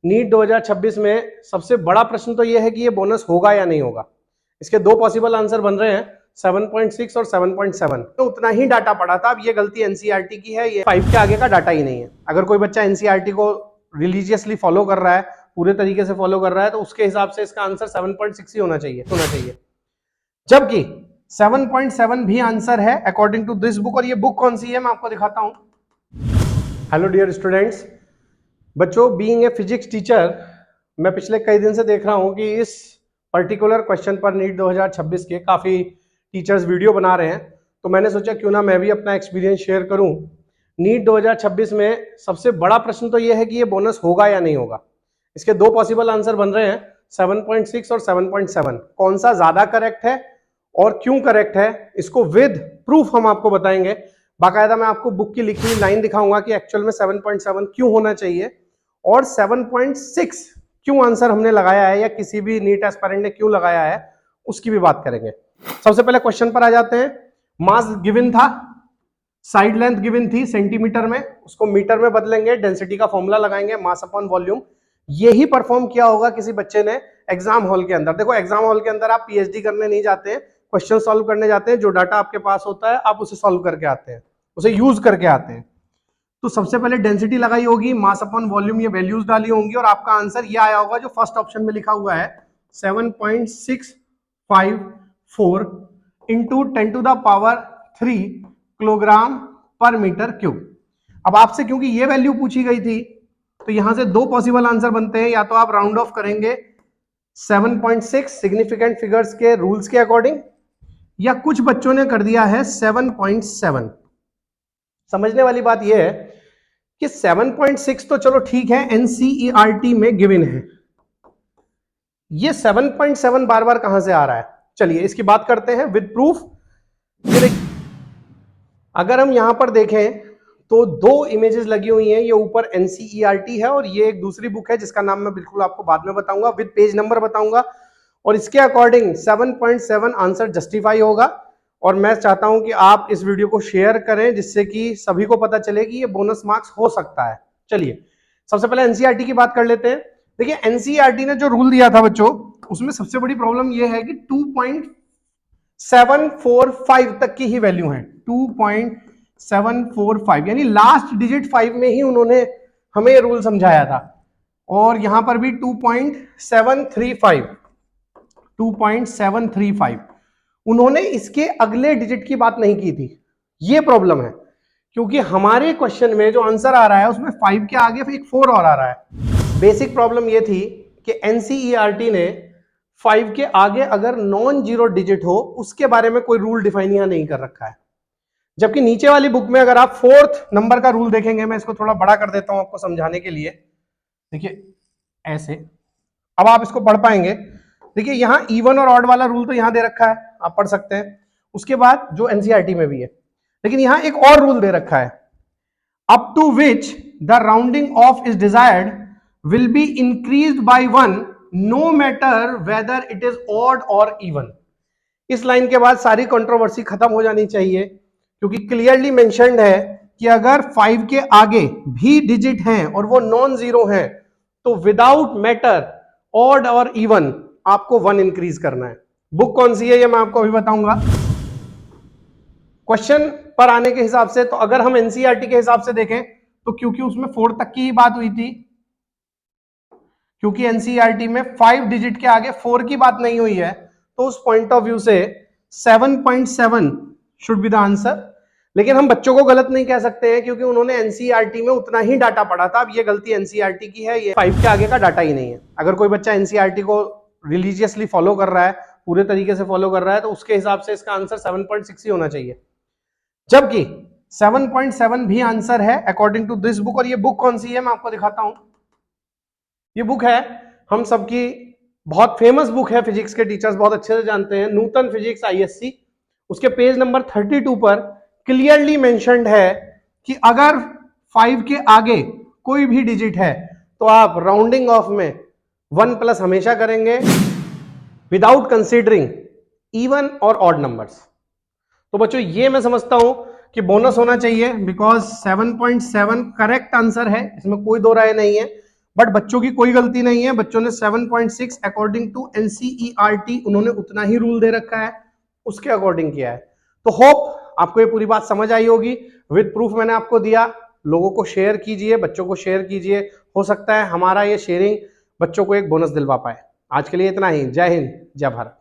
NEET 2026 में सबसे बड़ा प्रश्न तो यह है कि ये बोनस होगा या नहीं होगा। इसके दो पॉसिबल आंसर बन रहे हैं 7.6 और 7.7। तो उतना ही डाटा पड़ा था। अब ये गलती एनसीईआरटी की है, ये 5 के आगे का डाटा ही नहीं है। अगर कोई बच्चा एनसीईआरटी को रिलीजियसली फॉलो कर रहा है, पूरे तरीके से फॉलो कर रहा है, तो उसके हिसाब से इसका आंसर 7.6 ही होना चाहिए। जबकि 7.7 भी आंसर है अकॉर्डिंग टू दिस बुक। और ये बुक कौन सी है मैं आपको दिखाता हूं। हेलो डियर स्टूडेंट्स, बच्चों, बीइंग ए फिजिक्स टीचर मैं पिछले कई दिन से देख रहा हूं कि इस पर्टिकुलर क्वेश्चन पर नीट 2026 के काफी टीचर्स वीडियो बना रहे हैं। तो मैंने सोचा क्यों ना मैं भी अपना एक्सपीरियंस शेयर करूं। नीट 2026 में सबसे बड़ा प्रश्न तो यह है कि ये बोनस होगा या नहीं होगा। इसके दो पॉसिबल आंसर बन रहे हैं 7.6 और 7.7। कौन सा ज्यादा करेक्ट है और क्यों करेक्ट है, इसको विद प्रूफ हम आपको बताएंगे। बाकायदा मैं आपको बुक की लिखी हुई लाइन दिखाऊंगा कि एक्चुअल में 7.7 क्यों होना चाहिए और 7.6 क्यों आंसर हमने लगाया है या किसी भी नीट एस्पायरेंट ने क्यों लगाया है, उसकी भी बात करेंगे। सबसे पहले क्वेश्चन पर आ जाते हैं। मास गिवन था, साइड लेंथ गिवन थी सेंटीमीटर में, उसको मीटर में बदलेंगे, डेंसिटी का फॉर्मूला लगाएंगे, मास अपॉन वॉल्यूम। यही परफॉर्म किया होगा किसी बच्चे ने एग्जाम हॉल के अंदर। देखो, एग्जाम हॉल के अंदर आप पीएचडी करने नहीं जाते हैं, क्वेश्चन सॉल्व करने जाते हैं। जो डाटा आपके पास होता है आप उसे सॉल्व करके आते हैं, उसे यूज करके आते हैं। तो सबसे पहले डेंसिटी लगाई होगी, मास अपॉन वॉल्यूम, ये वैल्यूज डाली होंगी और आपका आंसर ये आया होगा जो फर्स्ट ऑप्शन में लिखा हुआ है 7.654 into 10 to the power 3 kilogram पर मीटर क्यूब। अब आपसे क्योंकि ये वैल्यू पूछी गई थी तो यहां से दो पॉसिबल आंसर बनते हैं। या तो आप राउंड ऑफ करेंगे 7.6 सिग्निफिकेंट फिगर्स के रूल्स के अकॉर्डिंग, या कुछ बच्चों ने कर दिया है 7.7। समझने वाली बात यह है कि 7.6 तो चलो ठीक है, एनसीईआरटी में गिवन है। ये 7.7 बार बार कहां से आ रहा है, चलिए इसकी बात करते हैं विद प्रूफ। अगर हम यहां पर देखें तो दो इमेजेस लगी हुई हैं। ये ऊपर एनसीईआरटी है और ये एक दूसरी बुक है जिसका नाम मैं बिल्कुल आपको बाद में बताऊंगा, विद पेज नंबर बताऊंगा। और इसके अकॉर्डिंग 7.7 आंसर जस्टिफाई होगा। और मैं चाहता हूं कि आप इस वीडियो को शेयर करें जिससे कि सभी को पता चले कि ये बोनस मार्क्स हो सकता है। चलिए सबसे पहले एनसीईआरटी की बात कर लेते हैं। देखिए, एनसीईआरटी ने जो रूल दिया था बच्चों, उसमें सबसे बड़ी प्रॉब्लम ये है कि 2.745 तक की ही वैल्यू है। 2.745 यानी लास्ट डिजिट 5 में ही उन्होंने हमें ये रूल समझाया था। और यहां पर भी 2.735 उन्होंने इसके अगले डिजिट की बात नहीं की थी। ये प्रॉब्लम है क्योंकि हमारे क्वेश्चन में जो आंसर आ रहा है उसमें 5 के आगे फिर एक 4 और आ रहा है। बेसिक प्रॉब्लम ये थी कि एनसीईआरटी ने 5 के आगे अगर नॉन जीरो डिजिट हो उसके बारे में कोई रूल डिफाइन यहां नहीं कर रखा है। जबकि नीचे वाली बुक में अगर आप 4th नंबर का रूल देखेंगे, मैं इसको थोड़ा बड़ा कर देता हूं आपको समझाने के लिए। देखिए ऐसे, अब आप इसको पढ़ पाएंगे। देखिए यहां इवन और ऑड वाला रूल तो यहां दे रखा है, आप पढ़ सकते हैं। उसके बाद जो एनसीईआरटी में भी है, लेकिन यहां एक और रूल दे रखा है, up to which the rounding off is desired will be increased by 1 no matter whether it is odd और इवन। इस लाइन के बाद सारी कंट्रोवर्सी खत्म हो जानी चाहिए क्योंकि क्लियरली मेंशन्ड है कि अगर 5 के आगे भी डिजिट हैं और वो नॉन जीरो हैं तो विदाउट मैटर ऑड और इवन आपको 1 इंक्रीज करना है। बुक कौन सी है ये मैं आपको अभी बताऊंगा। क्वेश्चन पर आने के हिसाब से तो अगर हम एनसीईआरटी के हिसाब से देखें तो क्योंकि उसमें 4 तक की ही बात हुई थी, क्योंकि एनसीईआरटी में 5 डिजिट के आगे 4 की बात नहीं हुई है, तो उस पॉइंट ऑफ व्यू से 7.7 शुड बी द आंसर। लेकिन हम बच्चों को गलत नहीं कह सकते हैं क्योंकि उन्होंने एनसीईआरटी में उतना ही डाटा पढ़ा था। अब ये गलती एनसीईआरटी की है, ये 5 के आगे का डाटा ही नहीं है। अगर कोई बच्चा एनसीईआरटी को रिलीजियसली फॉलो कर रहा है, पूरे तरीके से फॉलो कर रहा है, तो उसके हिसाब से इसका आंसर 7.6 ही होना चाहिए। जबकि 7.7 भी आंसर है अकॉर्डिंग टू दिस बुक। और ये बुक कौन सी है मैं आपको दिखाता हूं। ये बुक है हम सबकी बहुत फेमस बुक है, फिजिक्स के टीचर्स बहुत अच्छे से जानते हैं, नूतन फिजिक्स आईएससी। उसके पेज नंबर 32 पर क्लियरली मेंशन्ड है कि अगर 5 के आगे कोई भी डिजिट है तो आप राउंडिंग ऑफ में 1 प्लस हमेशा करेंगे विदाउट कंसीडरिंग इवन और ऑड नंबर्स। तो बच्चों ये मैं समझता हूं कि बोनस होना चाहिए बिकॉज 7.7 करेक्ट आंसर है, इसमें कोई दो राय नहीं है। बट बच्चों की कोई गलती नहीं है, बच्चों ने 7.6 अकॉर्डिंग टू एनसीईआरटी उन्होंने उतना ही रूल दे रखा है, उसके अकॉर्डिंग किया है। तो होप आपको ये पूरी बात समझ आई होगी, विद प्रूफ मैंने आपको दिया। लोगों को शेयर कीजिए, बच्चों को शेयर कीजिए, हो सकता है हमारा ये शेयरिंग बच्चों को एक बोनस दिलवा पाए। आज के लिए इतना ही। जय हिंद, जय भारत।